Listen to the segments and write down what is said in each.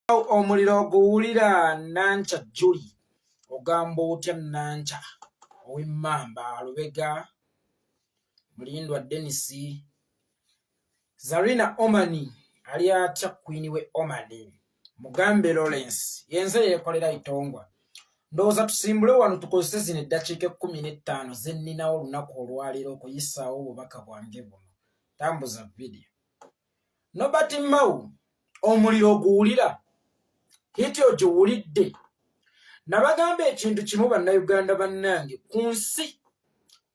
Omuliro guwulira Nancha Julie ogamba otya Nancha ow'Emmamba Lubega Mulindwa Dennis Zarina Omani ali atya Queen we Omani Mugambe Lawrence yenze Yekolera Itongwa ndowooza tusimbule wano tukozese zino eddakiika 15 zenninawo olunaku olwaleero okuyisaawo obubaka bwange buno tambuza video. Nobert Mao omuliro guwulira hiti ogiwulidde nabagamba ekintu kimu bannayuganda bannange ku nsi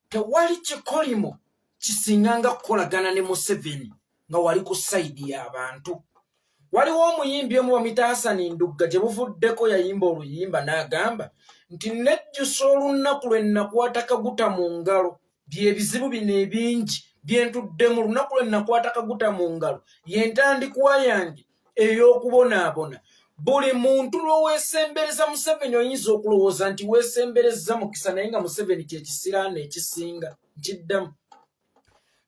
tewali kikolimo kisinganga kukolagana ne Museveni nga wali ku sayidi y'abantu. Waliwo omuyimbi omu bamuyita Hasani Ndugga gye buvuddeko yayimba oluyimba n'agamba nti nejjusa olunaku lwe nakwata kaguta mu ngalo byebizibu bino ebingi byentudde mu lunaku lwe nakwata kaguta mu ngalo yentandikwa yange ey'okubonaabona. Buli muntu lw'oweesembereza Museveni oyinza okulowooza nti weesembereza mukisa naye nga Museveni kye kisiraani ekisinga nkiddamu.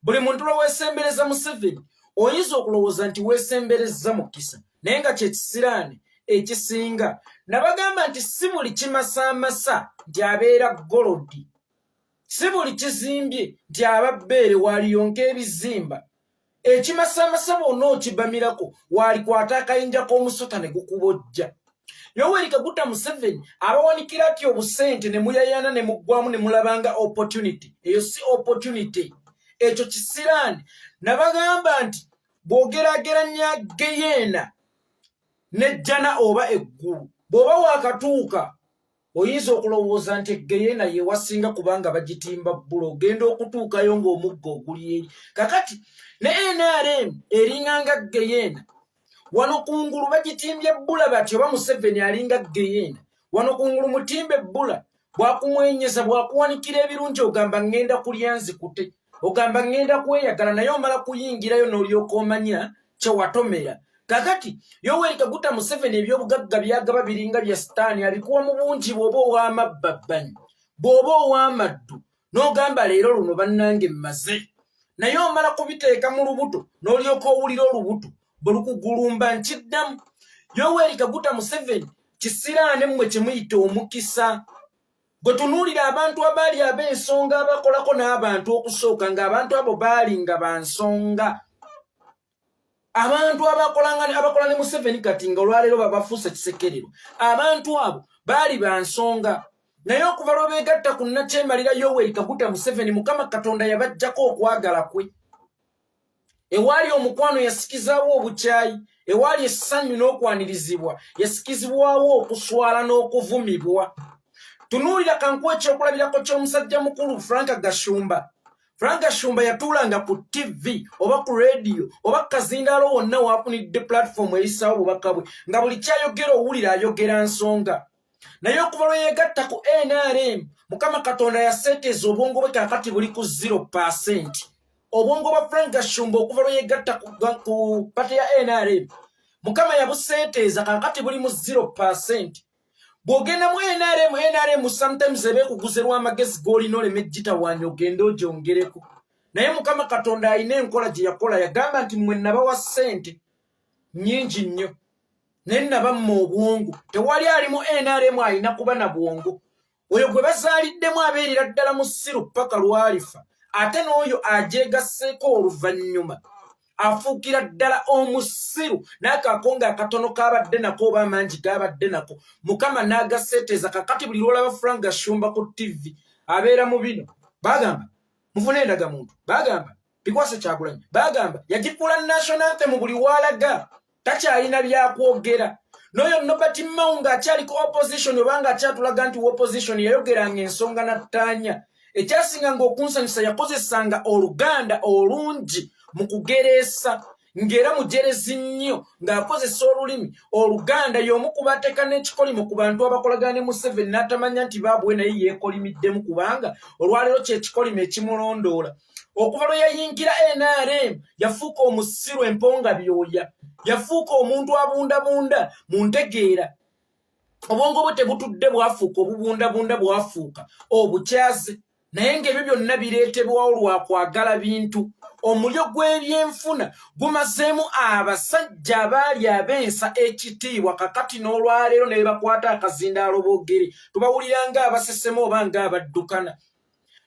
Buli muntu lw'oweesembereza Museveni oyinza okulowooza nti weesembereza mukisa naye nga kye kisiraani ekisinga. Nabagamba nti si buli kimasaamasa nti abeera golodi, si buli kizimbye nti aba bbeere waliyonka ebizimba. Ekimasaamasa bonna okibamirako walikwata akayinja k'omusota ne gukubojja. Yoweri Kaguta Museveni abawanikira ati obusente ne muyayana ne muggwamu ne mulabanga opportunity. Eyo si opportunity, ekyo kisiraani. Nabagamba nti bw'ogerageranya Geyena n'ejjana oba eggulu, bw'oba waakatuuka oyinza okulowooza nti Geyena ye wasinga kubanga bagitimba bbulo, ogenda okutuukayo ng'omuggo oguli eri. Kakati ne NRM eringanga Geyena, wano kungulu bagitimbye bbula bati oba Museveni alinga Geyena, wano kungulu mutimbe bbula bwakumwenyeza bwakuwanikira ebirungi ogamba ngenda kulya nzikute, ogamba ngenda kweyagala naye omala kuyingirayo n'olyoka omanya kye watomera. Kakati Yoweri Kaguta Museveni ebyobugagga byagaba biringa bya sitaani abikuwa mu bungi bw'oba ow'amabbabbani bw'oba ow'amaddu n'ogamba leero luno bannange mmaze, naye omala kubiteeka mu lubuto n'olyoka owulira olubuto bwe lukugulumba nkiddamu. Yoweri Kaguta Museveni kisiraane mmwe kye muyita omukisa. Gwe tunuulira abantu abaali ab'ensonga abakolako n'abantu okusooka ng'abantu abo baali nga bansonga. Abantu abakola ne Museveni kati nga olwaleero babafuusa kisekerero. Abantu abo baali bansonga. Naye okuva lwe beegatta ku nnakyemalira Yoweri Kaguta Museveni, Mukama Katonda yabaggyako okwagala kwe. Ewaali omukwano yasikizaawo obukyayi, ewaali essanyu n'okwanirizibwa yasikizibwawo okuswala n'okuvumibwa. Tunuulira kankuwa ekyokulabirako ky'omusajja mukulu Frank Gashumba. Frank Gashumba yatuulanga ku TV oba ku radio oba kazindaalo wonna waafunidde platform eyisaawo obubaka bwe nga buli kyayogera owulira ayogera nsonga. Naye okuva lwe yeegatta ku NRM, Mukama Katonda yaseeteeza obwongo bwe kaakati buli ku 0%. Obwongo bwa Frank Gashumba okuva lwe yeegatta ku pate ya NRM, Mukama yabuseeteeza kaakati buli mu 0%. Bw'ogenda mu NRM sometimes ebeekuguze lw'amagezi g'olina olema ejjitawaanya ogende ogyongereko. Naye Mukama Katonda alina enkola gye yakola, yagamba nti mmwe nabawa ssente nnyingi nnyo naye nabamma obwongo. Tewali ali mu NRM alina kuba na bwongo. Oyo gwe bazaaliddemu abeerera ddala mu ssiru paka lwalifa, ate n'oyo agyegasseeko oluvannyuma afuukira ddala omusiru n'akaako ng'akatono kaabadde nako oba amangi gaabadde nako. Mukama n'agaseeteeza kakati buli lwolaba Frank Gashumba ku TV abeera mu bino. Bagamba mufune endagamuntu, bagamba Bikwase Kyagulanyi, bagamba yagifuula national anthem buli walaga takyalina byakwogera. N'oyo Nobert Mao ng'akyaliko opposition oba ng'akyatulaga nti opposition yayogeranga ensonga nattaanya. Ekyasinganga okunsanyusa yakozesanga Oluganda olungi mu kugereesa, ng'era mujerezi nnyo ng'akozesa olulimi Oluganda. y'omu ku bateeka n'ekikolimo ku bantu abakolagana ne Museveni n'atamanya nti baabwe naye yeekolimiddemu kubanga olwaleero kye kikolimo ekimulondoola. Okuva lwe yayingira NRM yafuuka omusiru emponga byoya, yafuuka omuntu abundabunda mu ntegeera. Obwongo bwe tebutudde bwafuuka obubundabunda, bwafuuka obukyaze. Naye ng'ebyo byonna bireetebwawo lwa kwagala bintu. omulyo gw'ebyenfuna gumazeemu abasajja abaali abensa ekitiibwa kakati n'olwaleero ne bakwata akazindaalo boogere tubawulira ng'abasesema oba ng'abaddukana.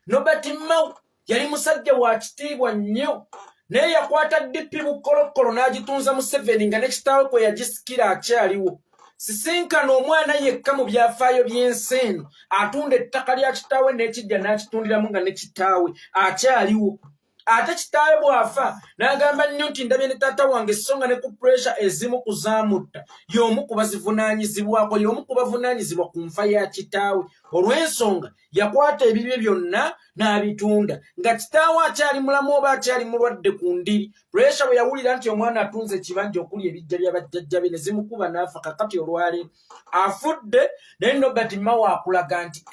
Nobert Mao yali musajja wa kitiibwa nnyo naye yakwata DP Bukolokolo n'agitunza Museveni nga ne kitaawe kwe yagisikira akyaliwo. Sisinkana omwana yekka mu byafaayo by'ensi eno atunda ettaka lya kitaawe n'ekijja n'akitundiramu nga ne kitaawe akyaliwo. Ate kitaawe bw'afa n'agamba nnyo nti ndabye ne taata wange so nga ne ku pressure ezimu kuzaamutta y'omu ku bazivunaanyizibwako y'omu ku bavunaanyizibwa ku nfa ya kitaawe. Olw'ensonga yakwata ebibye byonna n'abitunda nga kitaawe akyali mulamu oba akyali mulwadde ku ndiri. Pressure bwe yawulira nti omwana atunze ekibanja okuli ebijja bya bajjajja be ne zimukuba n'afa kakati olwaleero afudde. Naye Nobert Mao akulaga nti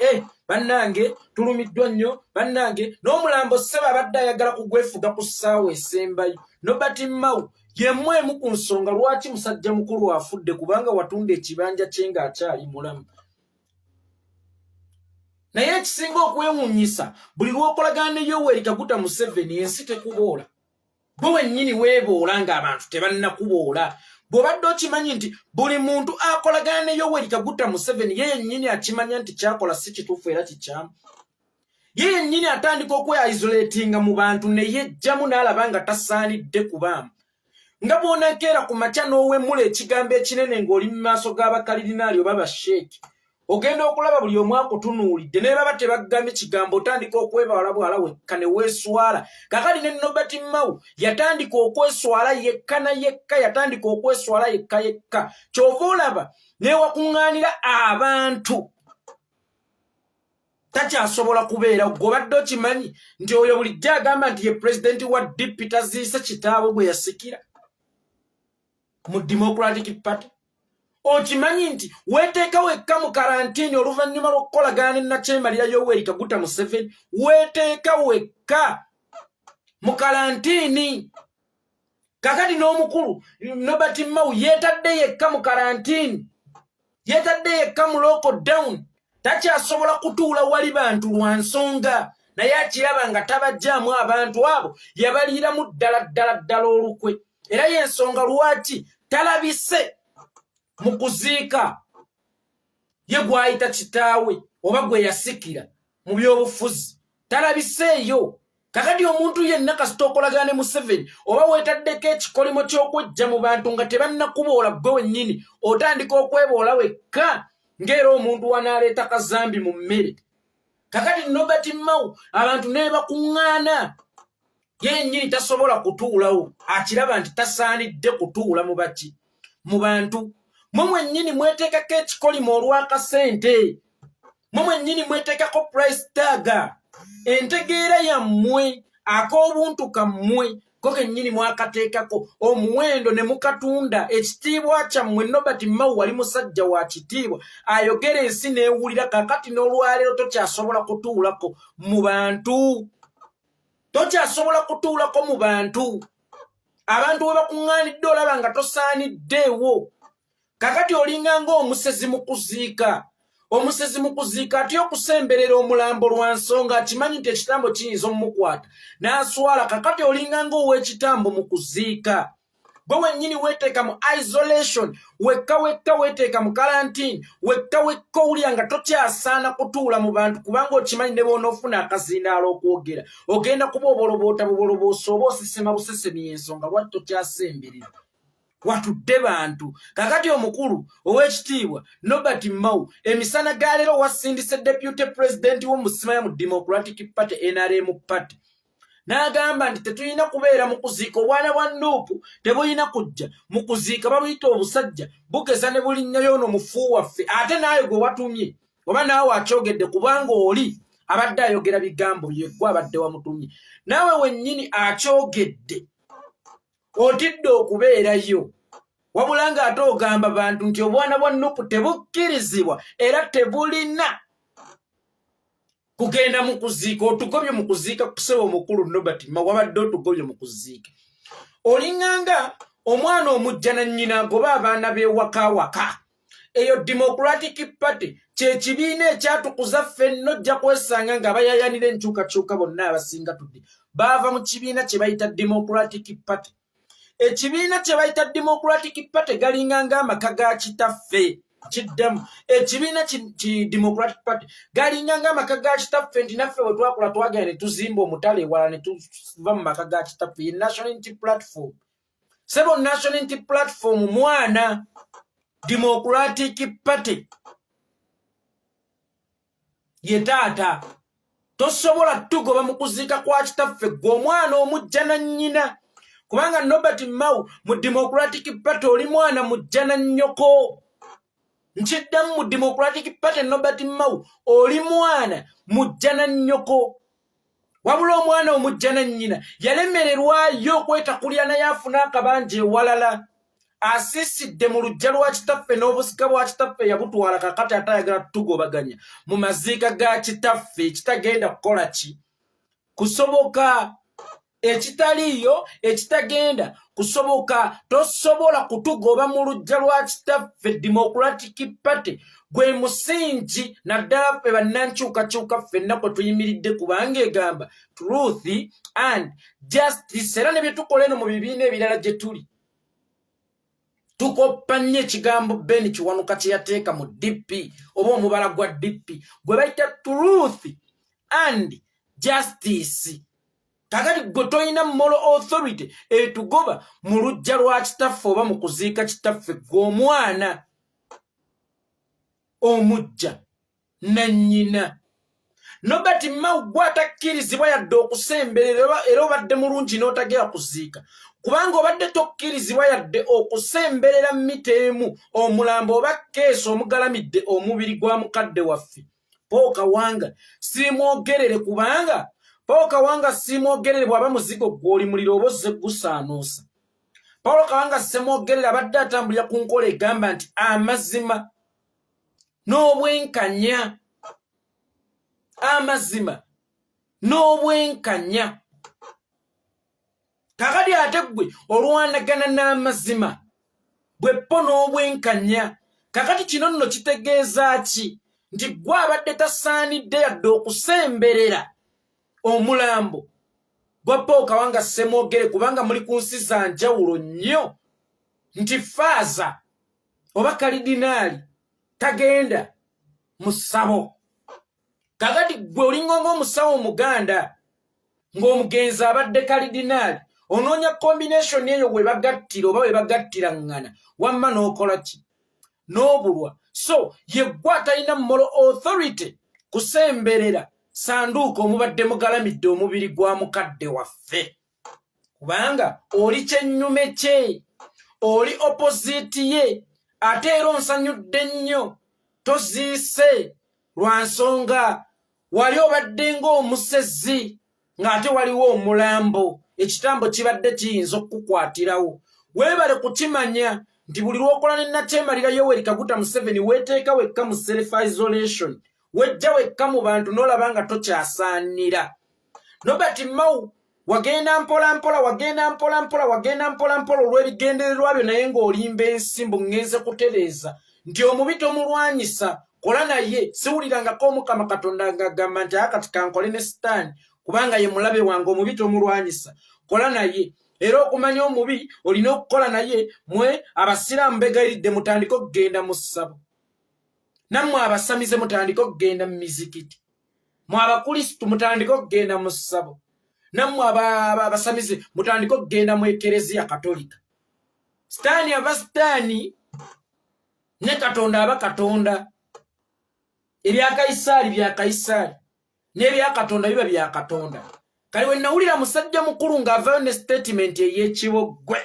bannange tulumiddwa nnyo bannange n'omulambo sseba abadde ayagala kugwefuga ku ssaawa esembayo. Nobert Mao yemu emu ku nsonga lwaki musajja mukulu afudde kubanga watunda ekibanja kye ng'akyali mulamu. Naye ekisinga okwewuunyisa buli lw'okolagana ne Yoweri Kaguta Museveni ensi tekuboola. Bwe wennyini weeboola ng'abantu tebannakuboola. Bw'obadde okimanyi nti buli muntu akolagana ne Yoweri Kaguta Museveni ye yennyini akimanya nti kyakola si kituufu era kikyamu. Ye yennyini atandika okwe-isolatinga mu bantu ne yejjamu n'alaba nga tasaanidde kubaamu. Nga bw'onakeera ku makya n'owemmula ekigambo ekinene ng'oli mu maaso g'abakalirinaali oba basheeki. Ogenda okulaba buli omu akutunuulidde naye baba tebaggambye kigambo otandika okwebawala bwala wekka ne weeswala. Kakati ne Nobert Mao yatandika okweswala yekka na yekka yatandika okweswala yekka yekka. Kyova olaba newakuŋŋaanira abantu takyasobola kubeera. Gobadde okimanyi nti oyo bulijjo agamba nti ye pulezidenti wa DP taziise kitaawe bwe yasikira mu Democratic Party. Okimanyi nti weeteeka wekka mu karantiini oluvannyuma lw'okukolagana ne Nakyemalira Yoweri Kaguta Museveni. Weeteeka wekka mu karantiini. Kakati n'omukulu Nobert Mao yeetadde yekka mu karantiini. Yeetadde yekka mu lockdown. Takyasobola kutuula wali bantu lwa nsonga. Naye akiraba nga tabajjaamu abantu abo yabaliiramu ddala olukwe. Era y'ensonga lwaki talabise mukuziika ye gw'ayita kitaawe oba gwe yasikira mu by'obufuzi. Talabiseeyo. Kakati omuntu yenna kasita okolagana ne Museveni oba weetaddeko ekikolimo ky'okwejja mu bantu nga tebannakuboola ggwe wennyini otandika okweboola wekka ng'era omuntu wanaaleeta kazambi mu mmere. Kakati Nobert Mao abantu ne bakuŋŋaana ye yennyini tasobola kutuulawo. Akiraba nti tasaanidde kutuula mu baki mu bantu. Mwe mwennyini mweteekako ekikolimo olw'akasente. Mwe mwennyini mweteekako price tag. Entegeera yammwe ak'obuntu kammwe ko kennyini mwakateekako omuwendo ne mukatunda. Ekitiibwa kyammwe Nobert Mao wali musajja wa kitiibwa ayogera ensi n'ewulira. Kakati n'olwaleero tokyasobola kutuulako mu bantu. Tokyasobola kutuulako mu bantu. Abantu we bakuŋŋaanidde olaba nga tosaaniddeewo. Kakati olinga ng'omusezi mukuziika. Omusezi mukuziika atya okusemberera omulambo lwa nsonga akimanyi nti ekitambo kiyinza omumukwata n'aswala. Kakati olinga ng'ow'ekitambo mukuziika. Gwe wennyini weeteeka mu isolation wekka weeteeka mu karantiini wekka owulira nga tokyasaana kutuula mu bantu kubanga okimanyi ne bw'onoofuna akazindaalo okwogera ogenda kuba oboloboosa oba osesema busesemi ensonga lwaki tokyasemberera. Watudde bantu. Kakati omukulu ow'ekitiibwa Nobert Mao emisana ga leero wasindise deputy president w'omusimaya mu Democratic Party NRM Party. N'agamba nti tetulina kubeera mu kuziika. Obwana bwa Nuupu tebulina kujja mu kuziika. Babuyita obusajja bugeza ne bulinnya y'ono mufu waffe. Ate naawe gwe watumye oba naawe akyogedde kubanga oli abadde ayogera bigambo bye gwe abadde wamutumye. Naawe wennyini akyogedde otidde okubeerayo. Wabula ng'ate ogamba bantu nti obwana bwa Nuupu tebukkirizibwa era tebulina kugenda mu kuziika. Otugobye mu kuziika kuseba omukulu Nobert Mao wabadde otugobye mu kuziika. Olinganga omwana omujja na nnyina agoba abaana b'ewakawaka. Eyo Democratic Party kye kibiina ekyatukuza ffenna ojja kwesanga nga bayayanira enkyukakyuka bonna abasinga tudde bava mu kibiina kye bayita Democratic Party. Ekibiina kye bayita Democratic Party galinga ng'amaka ga kitaffe kiddemu. Ekibiina ki Democratic Party galinga ng'amaka ga kitaffe nti naffe bwe twakola twagenda ne tuzimba omutale ewala ne tuva mu maka ga kitaffe. Ye National Unity Platform. Sebo National Unity Platform mwana Democratic Party ye taata. Tosobola tugoba mukuziika kwa kitaffe gwe omwana omujja na nnyina. Kubanga Nobert Mao mu Democratic Party oli mwana mujja na nnyoko. Nkiddamu mu Democratic Party Nobert Mao oli mwana mujja na nnyoko. Wabula omwana omujja na nnyina yalemererwayo okwetakulya naye afuna akabanja ewalala. Asiisidde mu luggya lwa kitaffe n'obusika bwa kitaffe yabutwala kakati atayagala tugobaganya mu maziika ga kitaffe ekitagenda kukola ki kusoboka. Ekitaliyo ekitagenda kusoboka. Tosobola kutugoba mu luggya lwa kitaffe. Democratic Party gwe musingi naddala ffe bannankyukakyuka ffenna kwe tuyimiridde kubanga egamba truth and justice. Era ne bye tukola eno mu bibiina ebirala gye tuli tukoppa nnyo ekigambo Ben Kiwanuka kye yateeka mu DP oba omubala gwa DP gwe bayita truth and justice. Kakati gwe toyina moral authority etugoba mu luggya lwa kitaffe oba mu kuziika kitaffe gw'omwana omujja na nnyina. Nobert Mao gwatakkirizibwa yadde okusemberera era obadde mulungi n'otagera kuziika. Kubanga obadde tokkirizibwa yadde okusemberera mita emu omulambo oba keesi omugalamidde omubiri gwa mukadde waffe Paul Kawanga Ssemwogerere. Kubanga Paul Kawanga Ssemwogerere bw'aba muzigo gw'oli muliro oba ozze gusaanuusa. Paul Kawanga Ssemwogerere abadde atambulira ku nkola egamba nti amazima n'obwenkanya. Amazima n'obwenkanya. Kakati ate gwe olwanagana n'amazima bweppo n'obwenkanya. Kakati kino nno kitegeeza ki? Nti gwe abadde tasaanidde yadde okusemberera omulambo gwa Paul Kawanga Ssemwogerere kubanga muli ku nsi za njawulo nnyo nti faaza oba kalidinaali tagenda mu ssabo. Kakati gwe olinga ng'omusawo omuganda ng'omugenzi abadde kalidinaali onoonya combination eyo we bagattira oba we bagattirangana wamma n'okola ki? N'obulwa. So ye gwe atalina moral authority kusemberera sanduuko omubadde mugalamidde omubiri gwa mukadde waffe. Kubanga oli kyennyume kye, oli opposite ye, ate era onsanyudde nnyo toziise lwa nsonga wali obadde ng'omusezi ng'ate waliwo omulambo. Ekitambo kibadde kiyinza okukukwatirawo. Weebale kukimanya nti buli lw'okola ne Nakyemalira Yoweri Kaguta Museveni weeteeka wekka mu self isolation. Wejja wekka mu bantu n'olaba nga tokyasaanira. Nobert Mao wagenda mpola mpola olw'ebigendererwa byo naye ng'olimba ensimbu ng'enze kutereeza nti omubi tomulwanyisa. Kola naye siwulirangako Mukama Katonda ng'agamba nti akati kankole ne Sitaani kubanga ye mulabe wange omubi tomulwanyisa. Kola naye. Era okumanya omubi olina okukola naye. Mwe abasiraamu begayiridde mutandike okugenda mu ssabo. Nammwe abasamize mutandike okugenda mu mizikiti. Mwe abakrisitu mutandike okugenda mu ssabo. Nammwe abasamize mutandike okugenda mu ekereziya katolika. Sitaani aba Sitaani ne Katonda aba Katonda. Ebya Kaisaali bya Kaisaali n'ebya Katonda biba bya Katonda. Kali we nawulira musajja mukulu ng'avaayo ne statement ey'ekiboggwe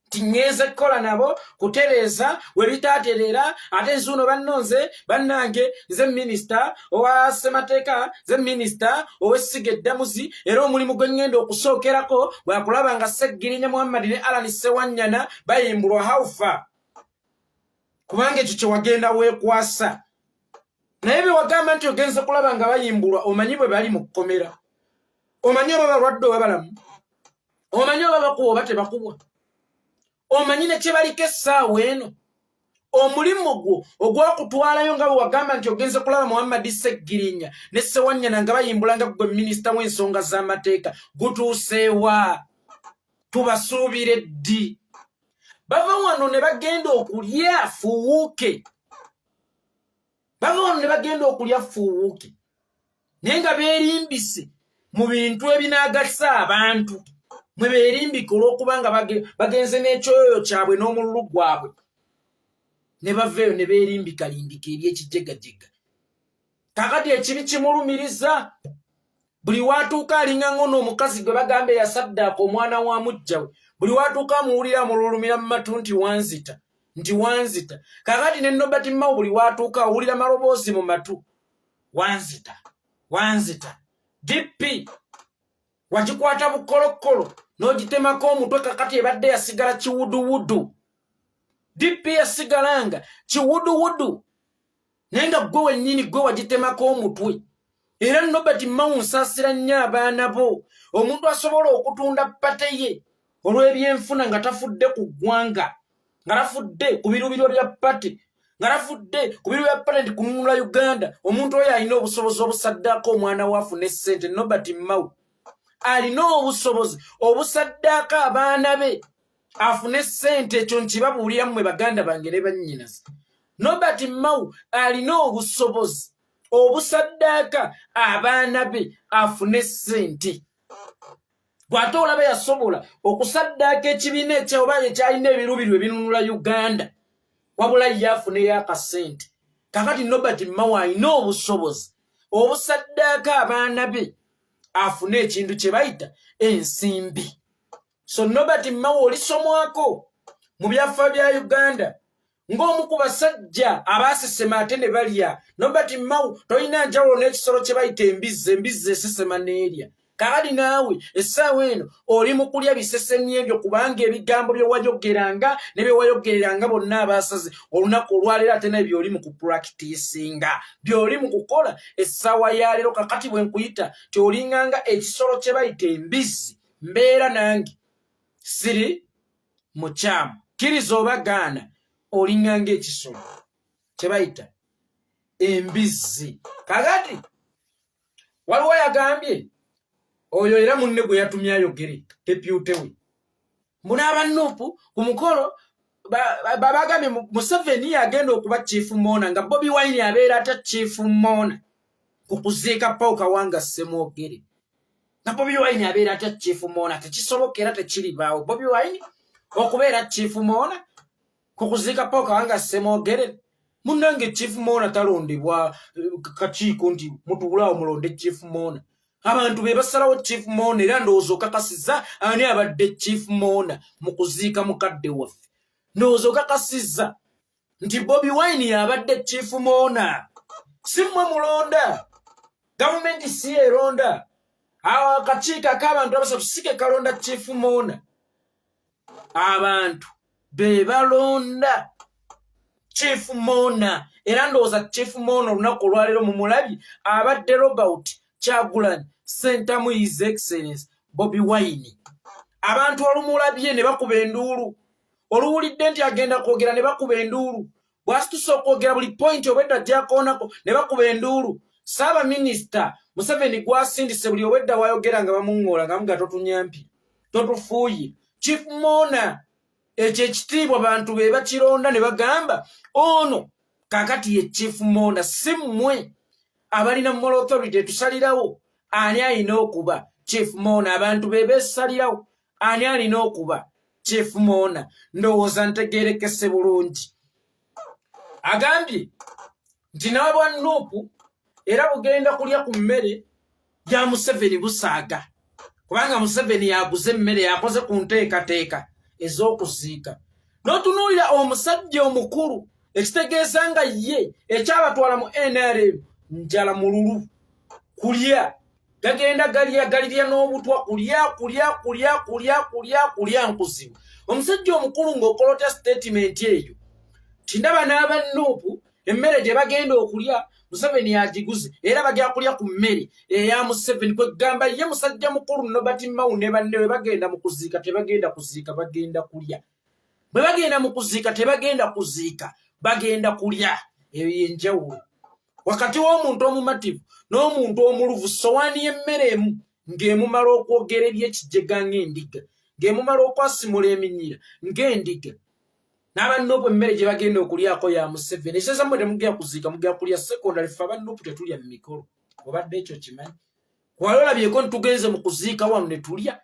nti ngeze kukola nabo kutereeza we bitaatereera ate nzuuno bannonze bannange nze minisita owa ssemateeka nze minisita ow'essiga eddamuzi era omulimu gwe ŋŋenda okusookerako bwakulaba nga Sseggirinya Muhammad ne Alan Ssewanyana bayimbulwa haufa kubanga ekyo kye wagenda weekwasa. Naye bye wagamba nti ogenze kulaba nga bayimbulwa omanyi bwe bali mu kkomera. Omanyi oba balwadde oba balamu. Omanyi oba bakuba oba tebakubwa. Omanyi ne kye baliko essaawa eno. omulimu gwo ogwakutwalayo nga bwe wagamba nti ogenze kulaba Muhammad Seggirinya ne Ssewanyana nga bayimbulanga gwe minisita w'ensonga z'amateeka gutuuseewa tubasuubire ddi bava wano ne bagenda okulya fuuwuuke naye nga beerimbise mu bintu ebinaagasa abantu mwe beerimbika olw'okubanga bagenze n'ekyoyoyo kyabwe n'omululu gwabwe ne baveeyo ne beerimbikalimbika eby'ekijegajega kakati ekibi kimulumiriza buli watuuka alinga ngono omukazi gwe bagamba eyasaddaaka omwana wa mujjawe buli watuuka amuwulira amululumira mu matu nti wanzita kakati ne Nobert Mao buli watuuka awulira maloboozi mu matu wanzita DP wagikwata bukolokolo n'ogitemako omutwe kakati ebadde yasigala kiwuduwudu DP yasigalanga kiwuduwudu naye nga gwe wennyini gwe wagitemako omutwe era Nobert Mao nsaasira nnyo abaana bo omuntu asobola okutunda pate ye olw'ebyenfuna nga tafudde ku ggwanga nga tafudde ku birubiro bya pate nga tafudde ku birubiro bya pate nti kununula Uganda omuntu oyo alina obusobozi obusaddaako omwana waafuna essente Nobert Mao alina obusobozi obusaddaaka abaana be afune ssente ekyo nkibabuulira mmwe baganda bange ne bannyinaze Nobert Mao alina obusobozi obusaddaaka abaana be afune ssente bw'ate olaba yasobola okusaddaaka ekibiina ekyoba ekyalina ebirubirwa ebinunula Uganda wabula ye afuneyo akasente kakati Nobert Mao alina obusobozi obusaddaaka abaana be afune ekintu kye bayita ensimbi so Nobert Mao olisomwako mu byaffa bya Uganda ng'omu ku basajja abaasesema ate ne balya Nobert Mao tolina njawulo n'ekisolo kye bayita embizzi esesema n'erya kakati naawe essaawa eno oli mu kulya bisesemye ebyo kubanga ebigambo bye wayogeranga ne bye wayogereranga bonna abaasaze olunaku olwaleero ate naye by'oli mu kupulakitiisinga by'oli mu kukola essaawa ya leero kakati bwe nkuyita ti olinganga ekisolo kye bayita embizzi mbeera nange siri mukyamu kkiriza oba gaana olinganga ekisolo kye bayita embizzi kakati waliwo yagambye oyo era munne gwe yatumye ayogere depute we munaaba Nuupu ku mukolo bagambye Museveni yagenda okuba chief Mona nga Bobi Wine abeera ata chief Mona ku kuziika Paul Kawanga Ssemwogerere nga Bobi Wine abeera ata chief Mona tekisoboka era tekiribaawo Bobi Wine okubeera chief Mona ku kuziika Paul Kawanga Ssemwogerere munnange chief Mona talondebwa kakiiko nti mutuulaawo mulonde chief Mona abantu be basalawo chief Mona era ndowooza okakasizza ani abadde chief Mona mu kuziika mukadde waffe ndowooza okakasizza nti Bobi Wine yabadde chief Mona si mmwe mulonda gavumenti si eronda awo akakiiko ak'abantu abasatu si ke kalonda chief Mona abantu be balonda chief Mona era ndowooza chief Mona olunaku olwaleero mu mulabi abadde Robert Kyagulanyi Sentamu His Excellency Bobi Wine abantu olumulabye ne bakuba enduulu oluwulidde nti agenda kwogera ne bakuba enduulu bw'asitusa okwogera buli point obwedda gyakoonako ne bakuba enduulu Ssaabaminisita Museveni gwasindise buli obwedda wayogera nga bamuŋŋoola nga muga totunyampi totufuuye chief Mona ekyo ekitiibwa bantu be bakironda ne bagamba ono kakati ye chief Mona si mmwe abalina moral authority tusalirawo ani alina okuba chief Mona abantu be beesalirawo ani alina okuba chief Mona ndowooza ntegeerekese bulungi agambye nti nawe bwa Nuupu era bugenda kulya ku mmere ya Museveni busaaga kubanga Museveni yaguze emmere yakoze ku nteekateeka ez'okuziika n'otunuulira omusajja omukulu ekitegeeza nga ye ekyabatwala mu NRM njala mululu kulya gagenda galirya n'obutwa kulya nkuzibu omusajja omukulu ng'okolota statement eyo tindaba n'aba Nuupu emmere gye bagenda okulya Museveni yagiguze era bagenda kulya ku mmere eya Museveni kwegamba ye musajja mukulu Nobert Mao ne banne bwe bagenda mu kuziika tebagenda kuziika bagenda kulya bwe bagenda mu kuziika tebagenda kuziika bagenda kulya eyo yenjawulo wakati w'omuntu omumativu n'omuntu omuluvu sowaani y'emmere emu ng'emumala okwogera eby'ekijjega ng'endiga ng'emumala okwasimula eminyira ng'endiga n'abannopu emmere gye bagenda okulyako ya Museveni ekitegeeza mmwe temugenda kuziika mugenda kulya sekondari ffe abannopu tetulya mu mikolo obadde ekyo kimanyi wali olabyeko nitugenze mu kuziika wano ne tulya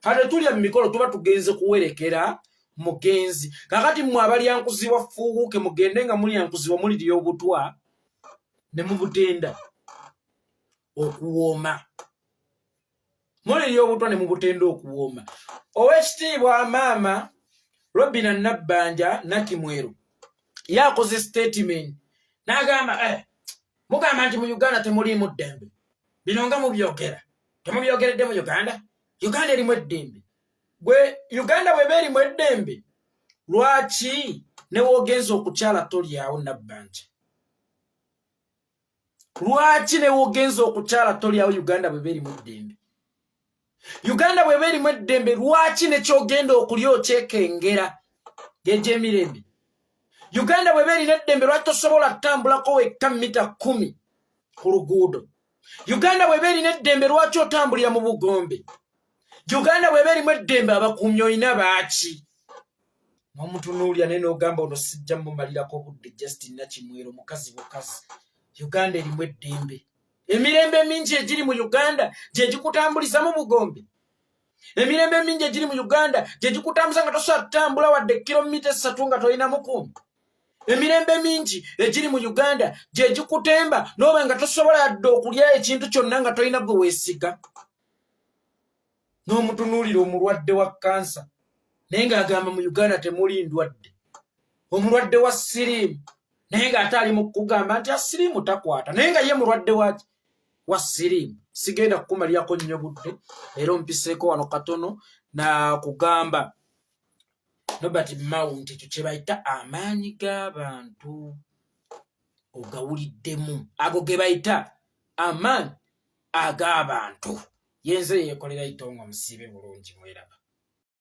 kale tulya mu mikolo tuba tugenze kuwerekera mugenzi kakati mmwe abalyankuzibwa fuuwuuke mugende nga mulyankuzibwa mulirya obutwa ne mubutenda okuwooma mulirya obutwa ne mubutenda okuwooma ow'ekitiibwa maama Robina Nabbanja Nakimweru yakoze statement n'agamba mugamba nti mu Uganda temuliimu ddembe bino nga mubyogera temubyogeredde mu Uganda erimu eddembe gwe Uganda bweba erimu eddembe lwaki newogenza okukyala tolyawo Nabbanja lwaki newogenza okukyala tolyawo Uganda bweba erimu eddembe Uganda bweba erimu eddembe lwaki nekyogenda okulya okyekengera gej'emirembe Uganda bweba erina eddembe lwaki tosobola kutambulako wekka mita 10 ku luguudo Uganda bweba erina eddembe lwaki otambulira mu bugombe Uganda bweba erimu eddembe abakuumyi olina baaki n'omutunuulya naye n'ogamba ono sijja mumalirako obudde Justin Nakimwero mukazi bukazi Uganda erimu eddembe emirembe mingi egiri mu Uganda gye gikutambuliza mu bugombe emirembe mingi egiri mu Uganda gye gikutambuliza nga tosobola kutambula wadde kilomita 3 nga tolina mukuumi emirembe mingi egiri mu Uganda gye gikutemba n'oba nga tosobola yadde okulya ekintu kyonna nga tolina gwe weesiga n'omutunuulira omulwadde wa kansa naye ng'agamba mu Uganda temuli ndwadde omulwadde wa siriimu naye ng'ate ali mu kugamba nti asiriimu takwata naye nga ye mulwadde wa siriimu sigenda kukumalirako nnyo budde era ompiseeko wano katono na kugamba Nobert Mao nti ekyo kye bayita amaanyi g'abantu ogawuliddemu ago ge bayita amaanyi ag'abantu yenze yekolera Itongwa musiibe bulungi mweraba